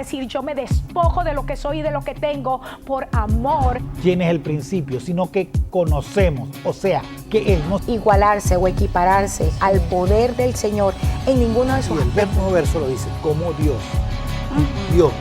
decir, yo me despojo de lo que soy y de lo que tengo por amor. ¿Quién es el principio? Sino que conocemos, o sea, que Él nos... Igualarse o equipararse al poder del Señor en ninguno de sus Y el aspectos. mismo verso lo dice, como Dios. Dios.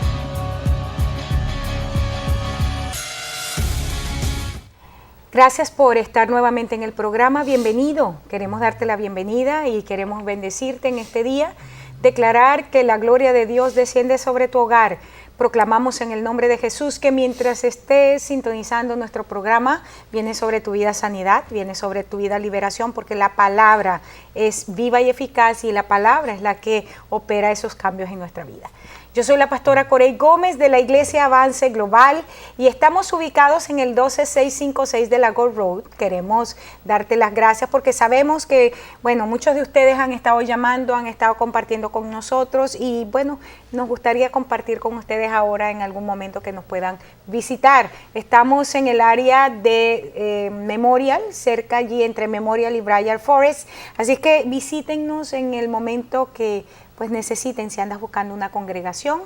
Gracias por estar nuevamente en el programa. Bienvenido. Queremos darte la bienvenida y queremos bendecirte en este día. Declarar que la gloria de Dios desciende sobre tu hogar. Proclamamos en el nombre de Jesús que mientras estés sintonizando nuestro programa, viene sobre tu vida sanidad, viene sobre tu vida liberación, porque la palabra es viva y eficaz y la palabra es la que opera esos cambios en nuestra vida. Yo soy la pastora Corey Gómez de la Iglesia Avance Global y estamos ubicados en el 12656 de la Gold Road. Queremos darte las gracias porque sabemos que, bueno, muchos de ustedes han estado llamando, han estado compartiendo con nosotros y, bueno, nos gustaría compartir con ustedes ahora en algún momento que nos puedan visitar. Estamos en el área de Memorial, cerca allí entre Memorial y Briar Forest, así que visítennos en el momento que pues necesiten. Si andas buscando una congregación,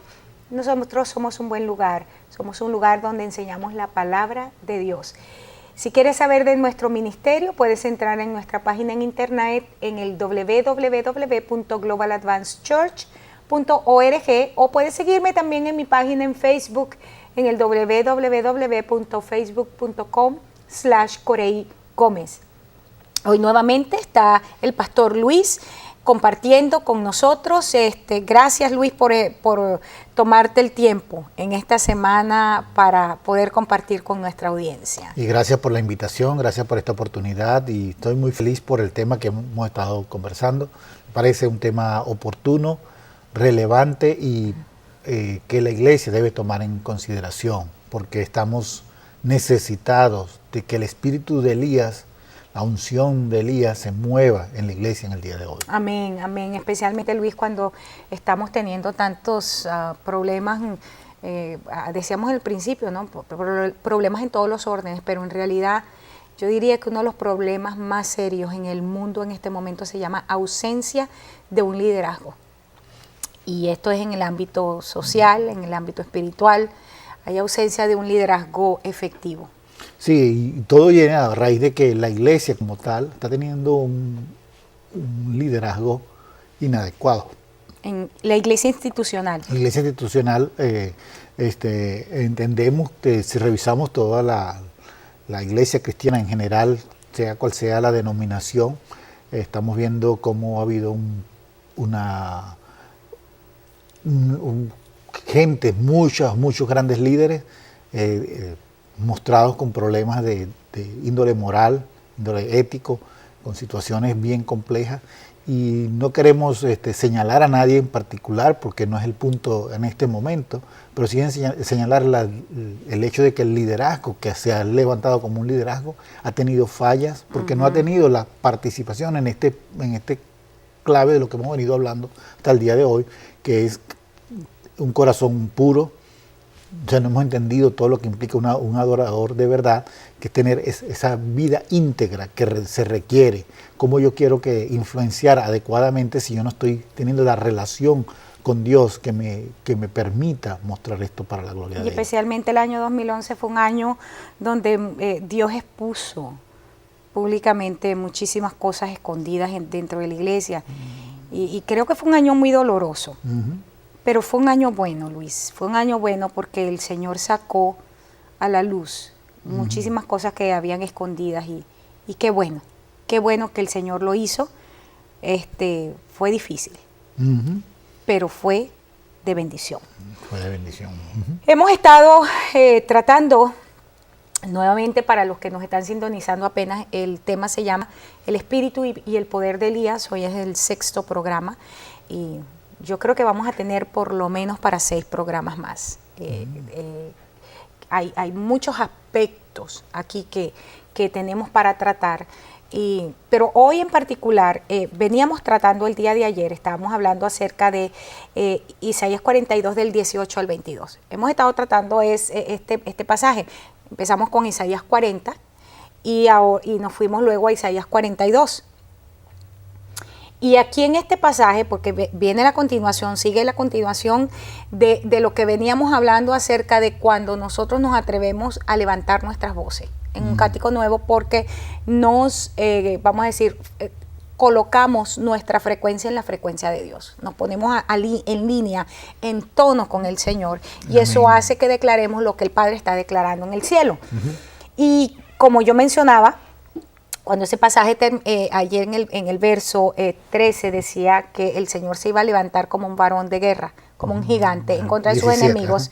nosotros somos un buen lugar, somos un lugar donde enseñamos la palabra de Dios. Si quieres saber de nuestro ministerio, puedes entrar en nuestra página en internet en el www.globaladvancedchurch.org o puedes seguirme también en mi página en Facebook en el www.facebook.com/Corey Gómez. Hoy nuevamente está el pastor Luis compartiendo con nosotros. Gracias, Luis, por tomarte el tiempo en esta semana para poder compartir con nuestra audiencia. Y gracias por la invitación, gracias por esta oportunidad y estoy muy feliz por el tema que hemos estado conversando. Me parece un tema oportuno, relevante y que la iglesia debe tomar en consideración porque estamos necesitados de que el espíritu de Elías, la unción de Elías se mueva en la iglesia en el día de hoy. Amén, amén. Especialmente, Luis, cuando estamos teniendo tantos problemas, decíamos al principio, ¿no? Problemas en todos los órdenes, pero en realidad yo diría que uno de los problemas más serios en el mundo en este momento se llama ausencia de un liderazgo. Y esto es en el ámbito social, en el ámbito espiritual, hay ausencia de un liderazgo efectivo. Sí, y todo viene a raíz de que la iglesia como tal está teniendo un liderazgo inadecuado. En la iglesia institucional. La iglesia institucional, entendemos que si revisamos toda la iglesia cristiana en general, sea cual sea la denominación, estamos viendo cómo ha habido muchos grandes líderes mostrados con problemas de índole moral, índole ético, con situaciones bien complejas. Y no queremos señalar a nadie en particular, porque no es el punto en este momento, pero sí señalar el hecho de que el liderazgo, que se ha levantado como un liderazgo, ha tenido fallas, porque no ha tenido la participación en este clave de lo que hemos venido hablando hasta el día de hoy, que es un corazón puro. Ya no hemos entendido todo lo que implica un adorador de verdad, que es tener esa vida íntegra que se requiere. Cómo yo quiero que influenciar adecuadamente si yo no estoy teniendo la relación con Dios que me permita mostrar esto para la gloria de Dios. Y especialmente el año 2011 fue un año donde Dios expuso públicamente muchísimas cosas escondidas dentro de la iglesia. Y creo que fue un año muy doloroso. Pero fue un año bueno, Luis, fue un año bueno porque el Señor sacó a la luz muchísimas cosas que habían escondidas y qué bueno que el Señor lo hizo. Fue difícil, pero fue de bendición. Fue de bendición. Hemos estado tratando, nuevamente para los que nos están sintonizando apenas, el tema se llama El Espíritu y el Poder de Elías. Hoy es el 6º programa y yo creo que vamos a tener por lo menos para 6 programas más. Hay muchos aspectos aquí que tenemos para tratar, pero hoy en particular veníamos tratando el día de ayer, estábamos hablando acerca de Isaías 42 del 18 al 22. Hemos estado tratando este pasaje. Empezamos con Isaías 40 y nos fuimos luego a Isaías 42. Y aquí en este pasaje, porque viene la continuación, sigue la continuación de lo que veníamos hablando acerca de cuando nosotros nos atrevemos a levantar nuestras voces en un cántico nuevo, porque nos, vamos a decir, colocamos nuestra frecuencia en la frecuencia de Dios. Nos ponemos en línea, en tono con el Señor. Y eso hace que declaremos lo que el Padre está declarando en el cielo. Y como yo mencionaba, cuando ese pasaje ayer en el verso 13 decía que el Señor se iba a levantar como un varón de guerra, como un gigante en contra de sus enemigos.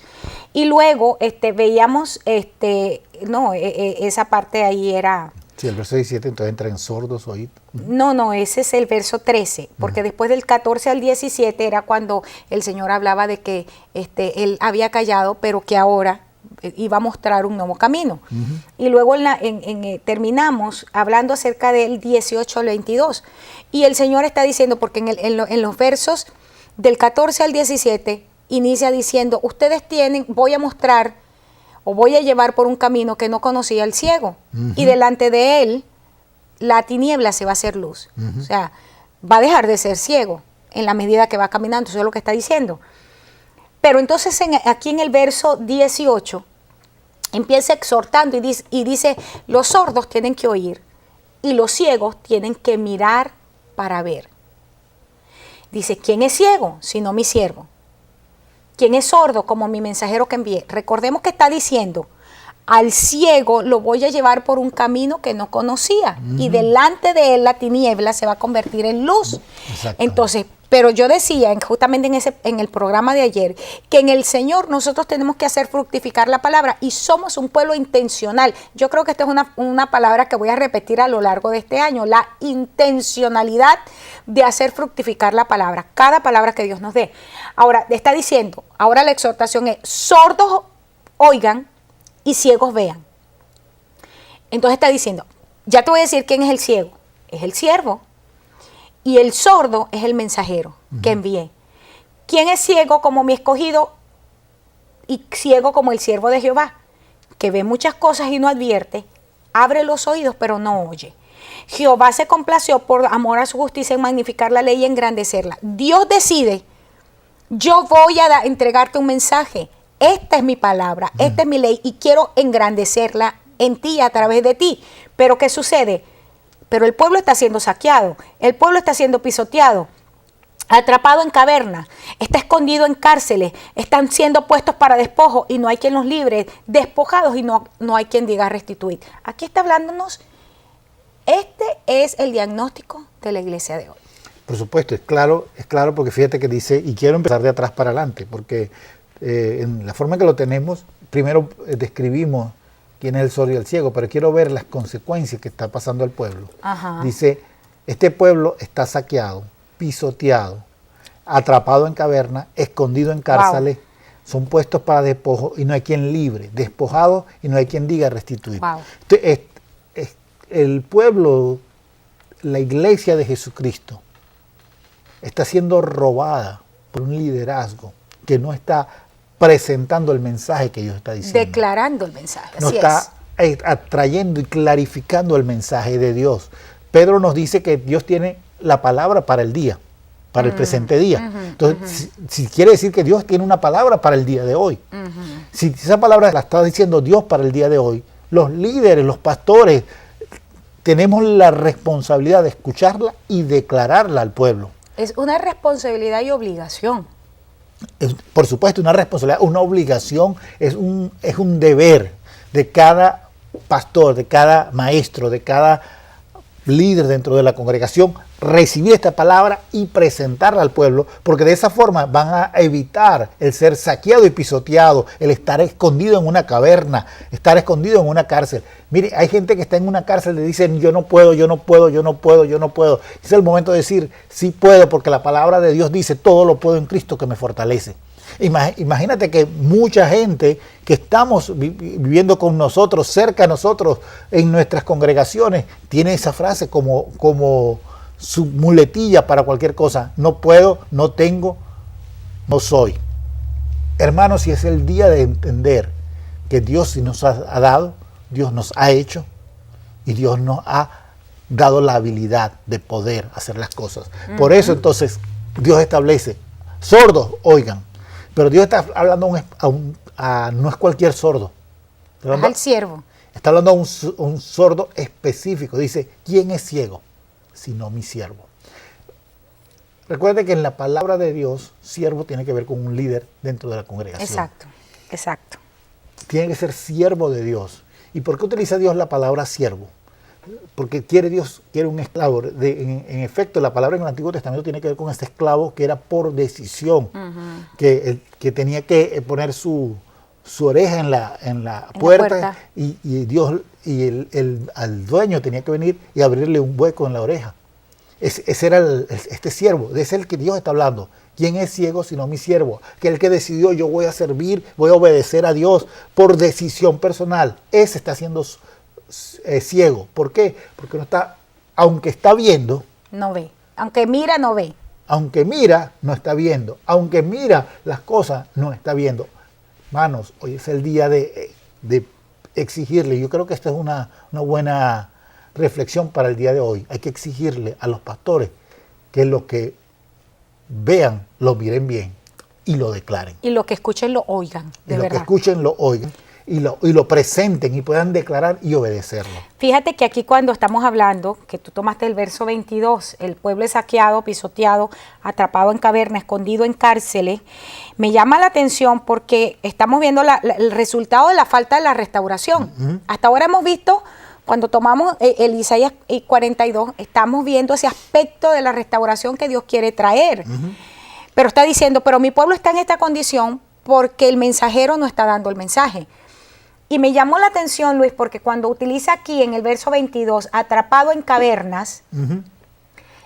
Y luego veíamos, esa parte ahí era... Sí, el verso 17 entonces entra en sordos oídos. No, ese es el verso 13, porque después del 14 al 17 era cuando el Señor hablaba de que Él había callado, pero que ahora iba a mostrar un nuevo camino. Y luego terminamos hablando acerca del 18 al 22. Y el Señor está diciendo, porque en los versos del 14 al 17 inicia diciendo, voy a mostrar o voy a llevar por un camino que no conocía el ciego. Y delante de él la tiniebla se va a hacer luz. O sea, va a dejar de ser ciego en la medida que va caminando. Eso es lo que está diciendo. Pero entonces aquí en el verso 18 empieza exhortando y dice, los sordos tienen que oír y los ciegos tienen que mirar para ver. Dice, ¿quién es ciego sino mi siervo? ¿Quién es sordo como mi mensajero que envié? Recordemos que está diciendo, al ciego lo voy a llevar por un camino que no conocía y delante de él la tiniebla se va a convertir en luz. Entonces, pero yo decía justamente en el programa de ayer que en el Señor nosotros tenemos que hacer fructificar la palabra y somos un pueblo intencional. Yo creo que esta es una palabra que voy a repetir a lo largo de este año, la intencionalidad de hacer fructificar la palabra, cada palabra que Dios nos dé. Ahora, está diciendo, ahora la exhortación es, sordos oigan y ciegos vean. Entonces está diciendo, ya te voy a decir quién es el ciego, es el siervo. Y el sordo es el mensajero que envié. ¿Quién es ciego como mi escogido y ciego como el siervo de Jehová? Que ve muchas cosas y no advierte, abre los oídos pero no oye. Jehová se complació por amor a su justicia en magnificar la ley y engrandecerla. Dios decide, yo voy a entregarte un mensaje. Esta es mi palabra, esta es mi ley y quiero engrandecerla en ti a través de ti. Pero ¿qué sucede? Pero el pueblo está siendo saqueado, el pueblo está siendo pisoteado, atrapado en cavernas, está escondido en cárceles, están siendo puestos para despojo y no hay quien los libre, despojados y no hay quien diga restituir. Aquí está hablándonos, este es el diagnóstico de la iglesia de hoy. Por supuesto, es claro porque fíjate que dice, y quiero empezar de atrás para adelante, porque en la forma en que lo tenemos, primero describimos quién es el sordo y el ciego, pero quiero ver las consecuencias que está pasando al pueblo. Dice, este pueblo está saqueado, pisoteado, atrapado en cavernas, escondido en cárceles, son puestos para despojo y no hay quien libre, despojado y no hay quien diga restituir. Entonces, el pueblo, la iglesia de Jesucristo, está siendo robada por un liderazgo que no está presentando el mensaje que Dios está diciendo. Declarando el mensaje. No está atrayendo y clarificando el mensaje de Dios. Pedro nos dice que Dios tiene la palabra para el día, para el presente día. Entonces, si quiere decir que Dios tiene una palabra para el día de hoy. Si esa palabra la está diciendo Dios para el día de hoy, los líderes, los pastores, tenemos la responsabilidad de escucharla y declararla al pueblo. Es una responsabilidad y obligación. Por supuesto, una responsabilidad, una obligación, es un deber de cada pastor, de cada maestro, de cada líder dentro de la congregación, recibir esta palabra y presentarla al pueblo, porque de esa forma van a evitar el ser saqueado y pisoteado, el estar escondido en una caverna, estar escondido en una cárcel. Mire, hay gente que está en una cárcel y le dicen, yo no puedo. Es el momento de decir, sí puedo, porque la palabra de Dios dice, todo lo puedo en Cristo que me fortalece. Imagínate que mucha gente que estamos viviendo con nosotros, cerca de nosotros, en nuestras congregaciones, tiene esa frase como su muletilla para cualquier cosa. No puedo, no tengo, no soy. Hermanos, si es el día de entender que Dios sí nos ha dado, Dios nos ha hecho y Dios nos ha dado la habilidad de poder hacer las cosas. Por eso entonces Dios establece, sordos, oigan. Pero Dios está hablando no es cualquier sordo. Al siervo. Está hablando a un sordo específico. Dice, ¿quién es ciego? Sino mi siervo. Recuerde que en la palabra de Dios, siervo tiene que ver con un líder dentro de la congregación. Exacto, exacto. Tiene que ser siervo de Dios. ¿Y por qué utiliza Dios la palabra siervo? Porque Dios quiere un esclavo. En efecto, la palabra en el Antiguo Testamento tiene que ver con ese esclavo que era por decisión, que tenía que poner su oreja en la puerta. Y Dios al dueño tenía que venir y abrirle un hueco en la oreja. Ese era este siervo, de ese es el que Dios está hablando. ¿Quién es ciego sino mi siervo? Que el que decidió, yo voy a servir, voy a obedecer a Dios por decisión personal. Ese está siendo ciego. ¿Por qué? Porque no está, aunque está viendo, no ve. Aunque mira, no ve. Aunque mira, no está viendo. Aunque mira las cosas, no está viendo. Hermanos, hoy es el día de exigirle. Yo creo que esta es una buena reflexión para el día de hoy. Hay que exigirle a los pastores que lo que vean, lo miren bien y lo declaren. Y lo que escuchen lo oigan, de verdad. Lo que escuchen lo oigan y lo presenten y puedan declarar y obedecerlo. Fíjate que aquí cuando estamos hablando, que tú tomaste el verso 22, el pueblo es saqueado, pisoteado, atrapado en caverna, escondido en cárceles, me llama la atención porque estamos viendo el resultado de la falta de la restauración. Hasta ahora hemos visto, cuando tomamos el Isaías 42, estamos viendo ese aspecto de la restauración que Dios quiere traer. Pero está diciendo, pero mi pueblo está en esta condición porque el mensajero no está dando el mensaje. Y me llamó la atención, Luis, porque cuando utiliza aquí en el verso 22, atrapado en cavernas,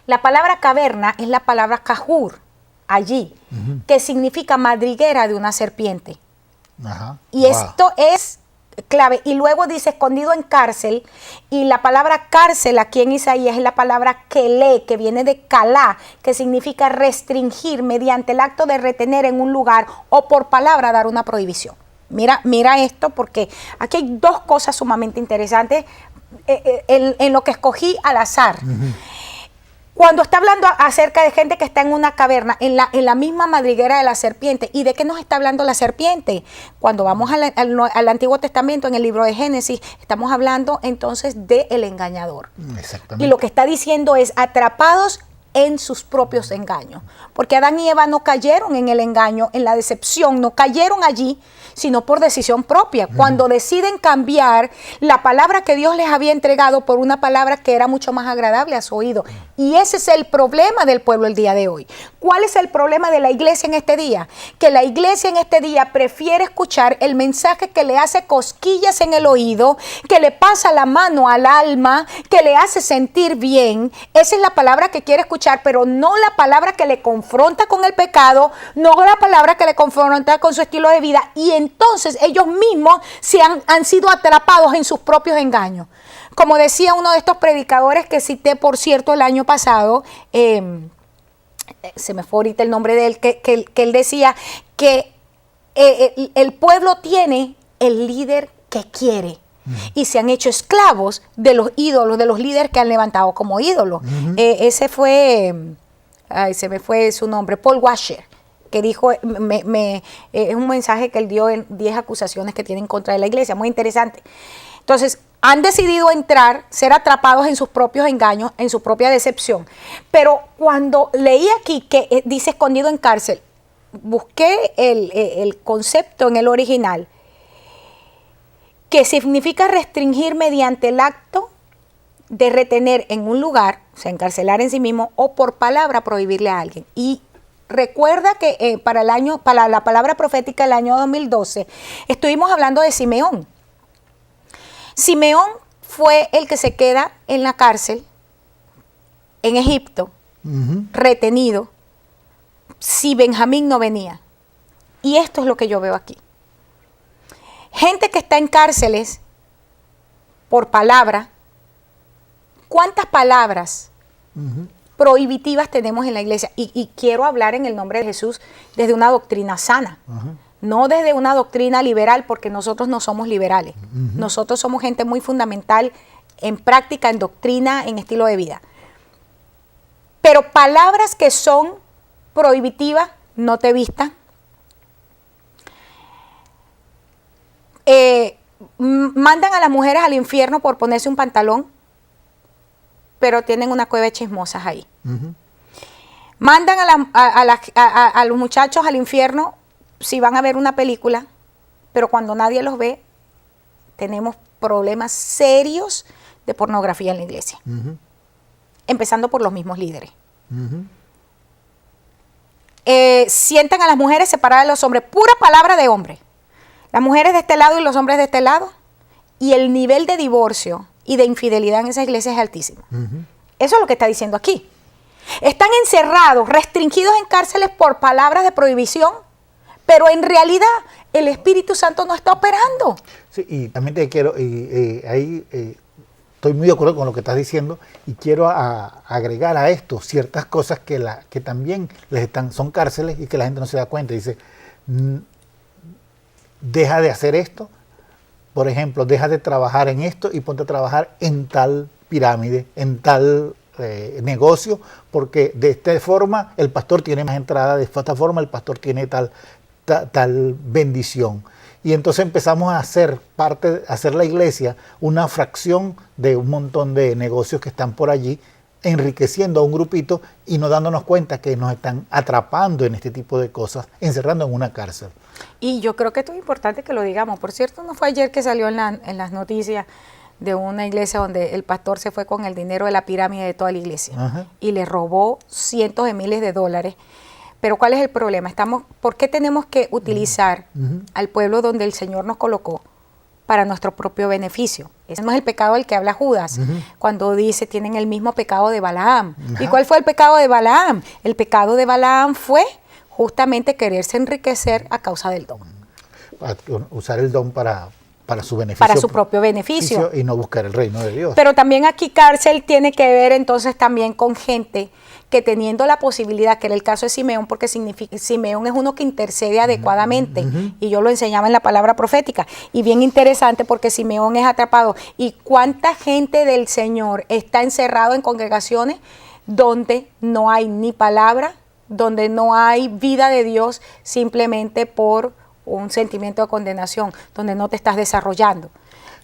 la palabra caverna es la palabra cajur, allí, que significa madriguera de una serpiente. Y esto es clave. Y luego dice escondido en cárcel, y la palabra cárcel aquí en Isaías es la palabra kelé, que viene de kalá, que significa restringir mediante el acto de retener en un lugar o por palabra dar una prohibición. Mira esto, porque aquí hay dos cosas sumamente interesantes en lo que escogí al azar. Cuando está hablando acerca de gente que está en una caverna, en la misma madriguera de la serpiente. ¿Y de qué nos está hablando la serpiente? Cuando vamos al Antiguo Testamento, en el libro de Génesis, estamos hablando entonces del engañador. Exactamente. Y lo que está diciendo es atrapados en sus propios engaños. Porque Adán y Eva no cayeron en el engaño, en la decepción, no cayeron allí, sino por decisión propia. Cuando deciden cambiar la palabra que Dios les había entregado por una palabra que era mucho más agradable a su oído. Y ese es el problema del pueblo el día de hoy. ¿Cuál es el problema de la iglesia en este día? Que la iglesia en este día prefiere escuchar el mensaje que le hace cosquillas en el oído, que le pasa la mano al alma, que le hace sentir bien. Esa es la palabra que quiere escuchar, pero no la palabra que le confronta con el pecado, no la palabra que le confronta con su estilo de vida. Y entonces ellos mismos han sido atrapados en sus propios engaños. Como decía uno de estos predicadores que cité, por cierto, el año pasado, se me fue ahorita el nombre de él, que él decía que el pueblo tiene el líder que quiere. Y se han hecho esclavos de los ídolos, de los líderes que han levantado como ídolos. Ese fue, se me fue su nombre, Paul Washer, que dijo, es un mensaje que él dio en 10 acusaciones que tiene en contra de la iglesia, muy interesante. Entonces, han decidido entrar, ser atrapados en sus propios engaños, en su propia decepción. Pero cuando leí aquí que dice escondido en cárcel, busqué el concepto en el original, que significa restringir mediante el acto de retener en un lugar, o sea, encarcelar en sí mismo, o por palabra prohibirle a alguien. Y recuerda que para la palabra profética del año 2012, estuvimos hablando de Simeón. Simeón fue el que se queda en la cárcel en Egipto, retenido, si Benjamín no venía. Y esto es lo que yo veo aquí. Gente que está en cárceles por palabra. ¿Cuántas palabras prohibitivas tenemos en la iglesia? Y quiero hablar en el nombre de Jesús desde una doctrina sana. No desde una doctrina liberal, porque nosotros no somos liberales. Nosotros somos gente muy fundamental en práctica, en doctrina, en estilo de vida. Pero palabras que son prohibitivas, no te vistas. Mandan a las mujeres al infierno por ponerse un pantalón, pero tienen una cueva de chismosas ahí. Mandan a los muchachos al infierno si van a ver una película, pero cuando nadie los ve, tenemos problemas serios de pornografía en la iglesia. Empezando por los mismos líderes. Sientan a las mujeres separadas de los hombres, pura palabra de hombre. Las mujeres de este lado y los hombres de este lado, y el nivel de divorcio y de infidelidad en esa iglesia es altísimo. Eso es lo que está diciendo aquí. Están encerrados, restringidos en cárceles por palabras de prohibición, pero en realidad el Espíritu Santo no está operando. Sí, y también te quiero, estoy muy de acuerdo con lo que estás diciendo y quiero agregar a esto ciertas cosas que también son cárceles y que la gente no se da cuenta. Dice, deja de hacer esto, por ejemplo, deja de trabajar en esto y ponte a trabajar en tal pirámide, en tal negocio, porque de esta forma el pastor tiene más entrada, de esta forma el pastor tiene tal bendición. Y entonces empezamos a hacer la iglesia una fracción de un montón de negocios que están por allí, enriqueciendo a un grupito y no dándonos cuenta que nos están atrapando en este tipo de cosas, encerrando en una cárcel. Y yo creo que esto es importante que lo digamos. Por cierto, no fue ayer que salió en las noticias de una iglesia donde el pastor se fue con el dinero de la pirámide de toda la iglesia y le robó cientos de miles de dólares. Pero ¿cuál es el problema? ¿Por qué tenemos que utilizar al pueblo donde el Señor nos colocó para nuestro propio beneficio? Ese no es el pecado del que habla Judas, cuando dice tienen el mismo pecado de Balaam. ¿Y cuál fue el pecado de Balaam? El pecado de Balaam fue justamente quererse enriquecer a causa del don. Usar el don para su beneficio. Para su propio beneficio. Y no buscar el reino de Dios. Pero también aquí cárcel tiene que ver entonces también con gente que teniendo la posibilidad, que era el caso de Simeón, porque Simeón es uno que intercede adecuadamente, y yo lo enseñaba en la palabra profética, y bien interesante porque Simeón es atrapado. ¿Y cuánta gente del Señor está encerrado en congregaciones donde no hay ni palabra, donde no hay vida de Dios, simplemente por un sentimiento de condenación, donde no te estás desarrollando?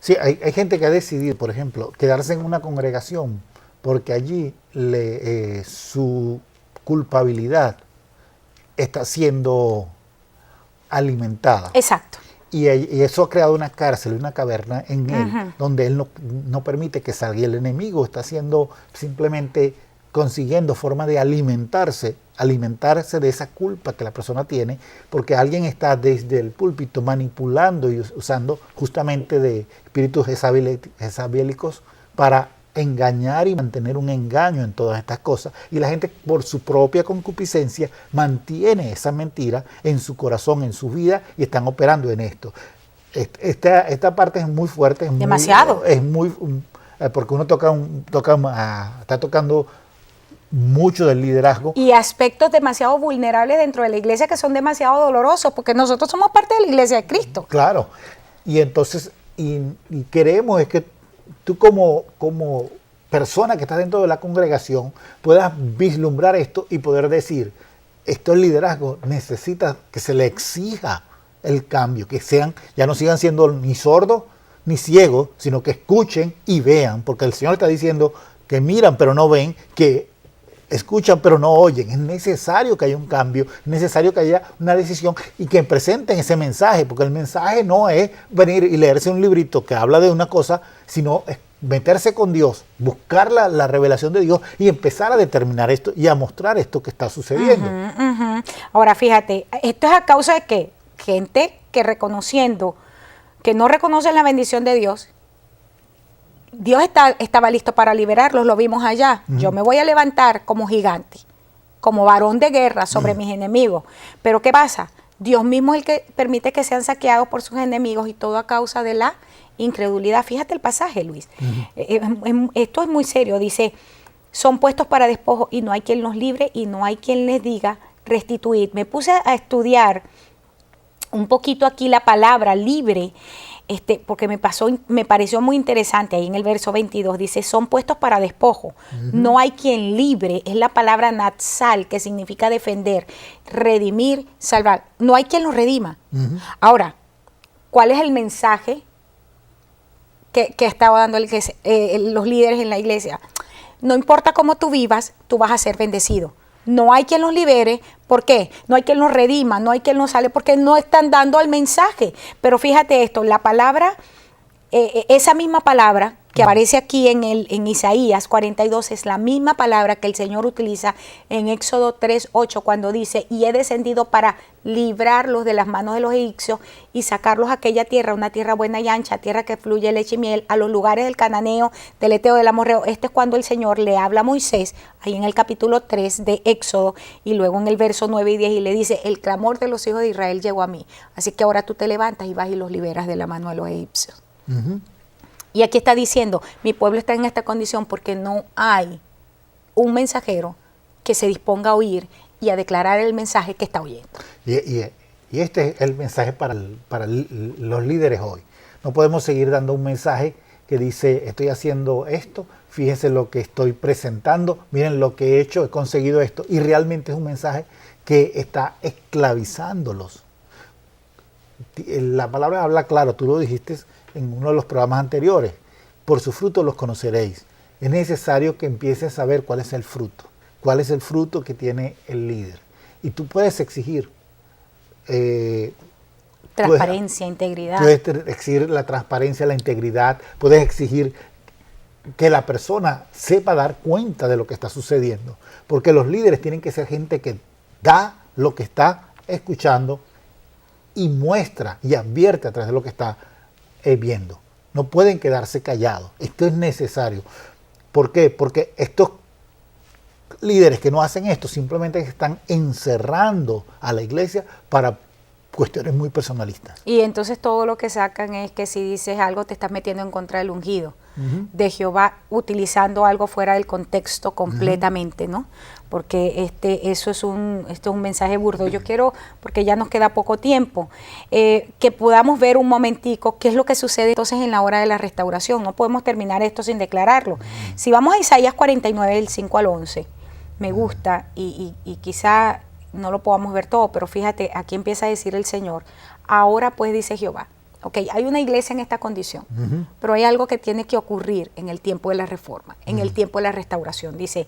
Sí, hay gente que ha decidido, por ejemplo, quedarse en una congregación porque allí su culpabilidad está siendo alimentada. Exacto. Y eso ha creado una cárcel, una caverna en él, donde él no permite que salga. Y el enemigo está haciendo simplemente consiguiendo forma de alimentarse de esa culpa que la persona tiene, porque alguien está desde el púlpito manipulando y usando justamente de espíritus jezabélicos para engañar y mantener un engaño en todas estas cosas, y la gente por su propia concupiscencia mantiene esa mentira en su corazón, en su vida, y están operando en esto. Esta parte es muy fuerte, demasiado. Porque uno está tocando mucho del liderazgo. Y aspectos demasiado vulnerables dentro de la iglesia que son demasiado dolorosos, porque nosotros somos parte de la iglesia de Cristo. Claro, y entonces, y queremos es que tú como persona que está dentro de la congregación puedas vislumbrar esto y poder decir, esto es liderazgo, necesita que se le exija el cambio, que ya no sigan siendo ni sordos ni ciegos, sino que escuchen y vean, porque el Señor está diciendo que miran pero no ven, que escuchan pero no oyen. Es necesario que haya un cambio, es necesario que haya una decisión y que presenten ese mensaje, porque el mensaje no es venir y leerse un librito que habla de una cosa, sino es meterse con Dios, buscar la revelación de Dios y empezar a determinar esto y a mostrar esto que está sucediendo. Ahora fíjate, esto es a causa de que gente que reconociendo que no reconocen la bendición de Dios, Dios estaba listo para liberarlos, lo vimos allá. Yo me voy a levantar como gigante, como varón de guerra sobre mis enemigos. Pero ¿qué pasa? Dios mismo es el que permite que sean saqueados por sus enemigos, y todo a causa de la incredulidad. Fíjate el pasaje, Luis. Esto es muy serio. Dice, son puestos para despojo y no hay quien los libre y no hay quien les diga restituid. Me puse a estudiar un poquito aquí la palabra libre. porque me pareció muy interesante ahí en el verso 22, dice, son puestos para despojo. No hay quien libre, es la palabra natsal, que significa defender, redimir, salvar. No hay quien los redima. Ahora, ¿cuál es el mensaje que estaba dando los líderes en la iglesia? No importa cómo tú vivas, tú vas a ser bendecido. No hay quien los libere. ¿Por qué? No hay quien los redima, no hay quien los salve, porque no están dando el mensaje. Pero fíjate esto, la palabra, esa misma palabra que aparece aquí en Isaías 42 es la misma palabra que el Señor utiliza en Éxodo 3:8 cuando dice, y he descendido para librarlos de las manos de los egipcios y sacarlos a aquella tierra, una tierra buena y ancha, tierra que fluye leche y miel, a los lugares del cananeo, del eteo, del amorreo. Este es cuando el Señor le habla a Moisés, ahí en el capítulo 3 de Éxodo, y luego en el verso 9 y 10, y le dice, el clamor de los hijos de Israel llegó a mí, así que ahora tú te levantas y vas y los liberas de la mano de los egipcios. Y aquí está diciendo, mi pueblo está en esta condición porque no hay un mensajero que se disponga a oír y a declarar el mensaje que está oyendo. Y este es el mensaje para los líderes hoy. No podemos seguir dando un mensaje que dice, estoy haciendo esto, fíjense lo que estoy presentando, miren lo que he hecho, he conseguido esto. Y realmente es un mensaje que está esclavizándolos. La palabra habla claro, tú lo dijiste en uno de los programas anteriores, por su fruto los conoceréis. Es necesario que empieces a ver cuál es el fruto que tiene el líder. Y tú puedes exigir transparencia, integridad. Puedes exigir la transparencia, la integridad, puedes exigir que la persona sepa dar cuenta de lo que está sucediendo, porque los líderes tienen que ser gente que da lo que está escuchando y muestra y advierte a través de lo que está viendo. No pueden quedarse callados. Esto es necesario. ¿Por qué? Porque estos líderes que no hacen esto simplemente están encerrando a la iglesia para cuestiones muy personalistas. Y entonces todo lo que sacan es que si dices algo te estás metiendo en contra del ungido de Jehová, utilizando algo fuera del contexto completamente, ¿no? Porque esto es un mensaje burdo. Yo quiero, porque ya nos queda poco tiempo, que podamos ver un momentico qué es lo que sucede entonces en la hora de la restauración. No podemos terminar esto sin declararlo. Si vamos a Isaías 49, del 5 al 11, me gusta y quizá no lo podamos ver todo, pero fíjate, aquí empieza a decir el Señor, ahora pues dice Jehová, ok, hay una iglesia en esta condición, pero hay algo que tiene que ocurrir en el tiempo de la reforma, en el tiempo de la restauración. Dice,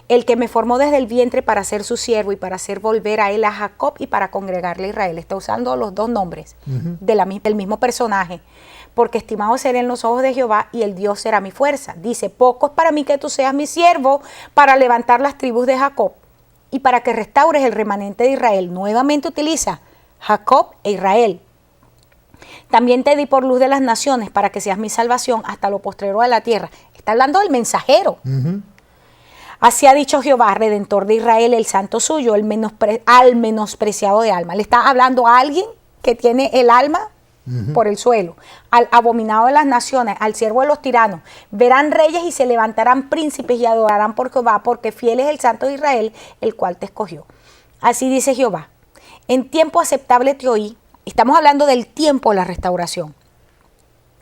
el que me formó desde el vientre para ser su siervo y para hacer volver a él a Jacob y para congregarle a Israel. Está usando los dos nombres del mismo personaje. Porque estimado seré en los ojos de Jehová y el Dios será mi fuerza. Dice, poco es para mí que tú seas mi siervo para levantar las tribus de Jacob y para que restaures el remanente de Israel. Nuevamente utiliza Jacob e Israel. También te di por luz de las naciones para que seas mi salvación hasta lo postrero de la tierra. Está hablando del mensajero. Así ha dicho Jehová, Redentor de Israel, el santo suyo, al menospreciado de alma. Le está hablando a alguien que tiene el alma por el suelo, al abominado de las naciones, al siervo de los tiranos. Verán reyes y se levantarán príncipes y adorarán por Jehová, porque fiel es el santo de Israel, el cual te escogió. Así dice Jehová, en tiempo aceptable te oí. Estamos hablando del tiempo de la restauración.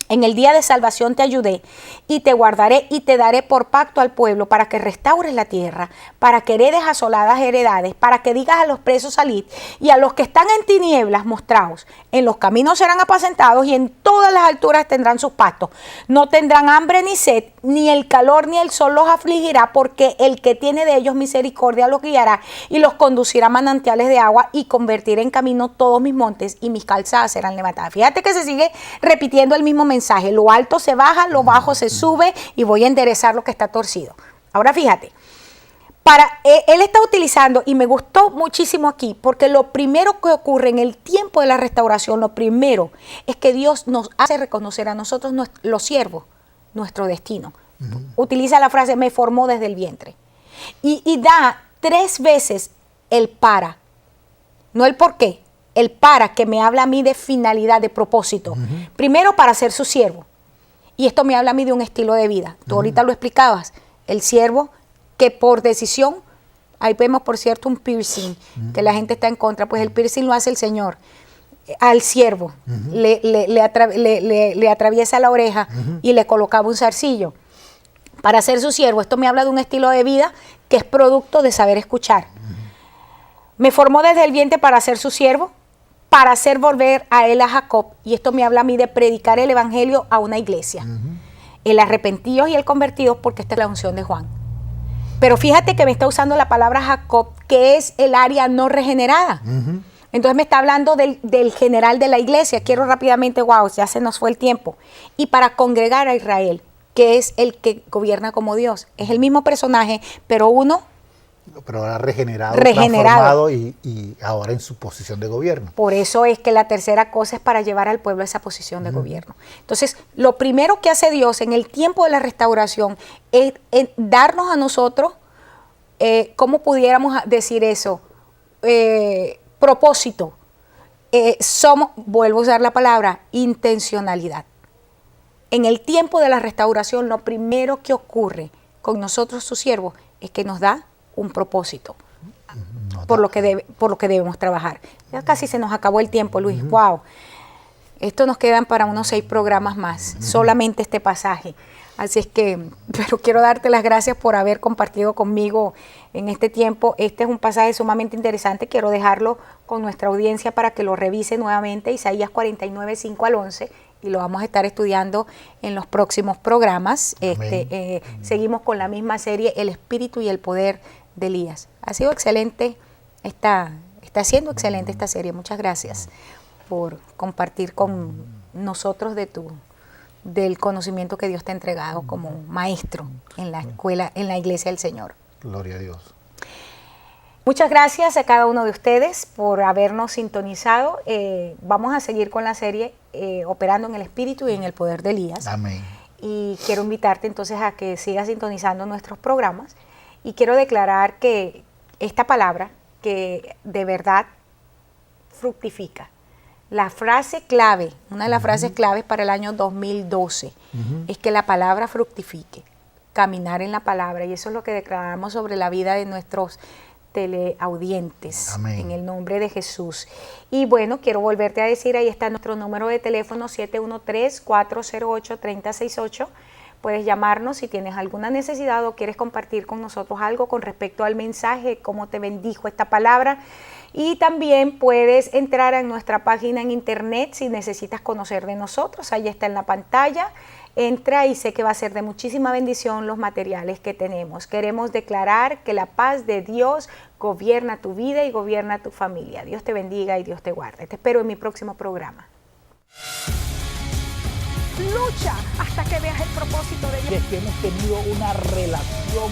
En el día de salvación te ayudé y te guardaré y te daré por pacto al pueblo para que restaures la tierra, para que heredes asoladas heredades, para que digas a los presos salid y a los que están en tinieblas mostraos. En los caminos serán apacentados y en todas las alturas tendrán sus pastos. No tendrán hambre ni sed, ni el calor ni el sol los afligirá, porque el que tiene de ellos misericordia los guiará y los conducirá a manantiales de agua y convertirá en camino todos mis montes y mis calzadas serán levantadas. Fíjate que se sigue repitiendo el mismo mensaje. Lo alto se baja, lo bajo se sube y voy a enderezar lo que está torcido. Ahora fíjate, él está utilizando, y me gustó muchísimo aquí, porque lo primero que ocurre en el tiempo de la restauración, lo primero es que Dios nos hace reconocer a nosotros, los siervos, nuestro destino. Utiliza la frase, me formó desde el vientre. Y da 3 veces el para, no el por qué. El para, que me habla a mí de finalidad, de propósito. Primero, para ser su siervo. Y esto me habla a mí de un estilo de vida. Tú ahorita lo explicabas. El siervo que por decisión, ahí vemos por cierto un piercing, que la gente está en contra, pues el piercing lo hace el Señor. al siervo, le atraviesa la oreja y le colocaba un zarcillo para ser su siervo. Esto me habla de un estilo de vida que es producto de saber escuchar. Me formó desde el vientre para ser su siervo, para hacer volver a él a Jacob, y esto me habla a mí de predicar el evangelio a una iglesia. El arrepentido y el convertido, porque esta es la unción de Juan. Pero fíjate que me está usando la palabra Jacob, que es el área no regenerada. Entonces me está hablando del general de la iglesia. Quiero rápidamente, ya se nos fue el tiempo. Y para congregar a Israel, que es el que gobierna como Dios. Es el mismo personaje, pero ahora regenerado, transformado y ahora en su posición de gobierno. Por eso es que la tercera cosa es para llevar al pueblo a esa posición de gobierno. Entonces, lo primero que hace Dios en el tiempo de la restauración es darnos a nosotros, ¿cómo pudiéramos decir eso? Propósito. Vuelvo a usar la palabra, intencionalidad. En el tiempo de la restauración, lo primero que ocurre con nosotros, sus siervos, es que nos da un propósito por lo que debemos trabajar. Ya casi se nos acabó el tiempo, Luis. Esto nos quedan para unos 6 programas más, solamente este pasaje. Así es que, pero quiero darte las gracias por haber compartido conmigo en este tiempo. Este es un pasaje sumamente interesante. Quiero dejarlo con nuestra audiencia para que lo revise nuevamente, Isaías 49, 5 al 11, y lo vamos a estar estudiando en los próximos programas. Seguimos con la misma serie, El Espíritu y el Poder de Elías. Ha sido excelente, está siendo excelente esta serie. Muchas gracias por compartir con nosotros del conocimiento que Dios te ha entregado como maestro en la escuela, en la iglesia del Señor. Gloria a Dios. Muchas gracias a cada uno de ustedes por habernos sintonizado. Vamos a seguir con la serie Operando en el Espíritu y en el Poder de Elías. Amén. Y quiero invitarte entonces a que sigas sintonizando nuestros programas. Y quiero declarar que esta palabra, que de verdad fructifica. La frase clave, una de las frases claves para el año 2012, es que la palabra fructifique, caminar en la palabra. Y eso es lo que declaramos sobre la vida de nuestros teleaudientes. Amén. En el nombre de Jesús. Y bueno, quiero volverte a decir, ahí está nuestro número de teléfono 713-408-3068. Puedes llamarnos si tienes alguna necesidad o quieres compartir con nosotros algo con respecto al mensaje, cómo te bendijo esta palabra. Y también puedes entrar en nuestra página en internet si necesitas conocer de nosotros. Ahí está en la pantalla. Entra y sé que va a ser de muchísima bendición los materiales que tenemos. Queremos declarar que la paz de Dios gobierna tu vida y gobierna tu familia. Dios te bendiga y Dios te guarde. Te espero en mi próximo programa. Lucha hasta que veas el propósito de Dios. Es que hemos tenido una relación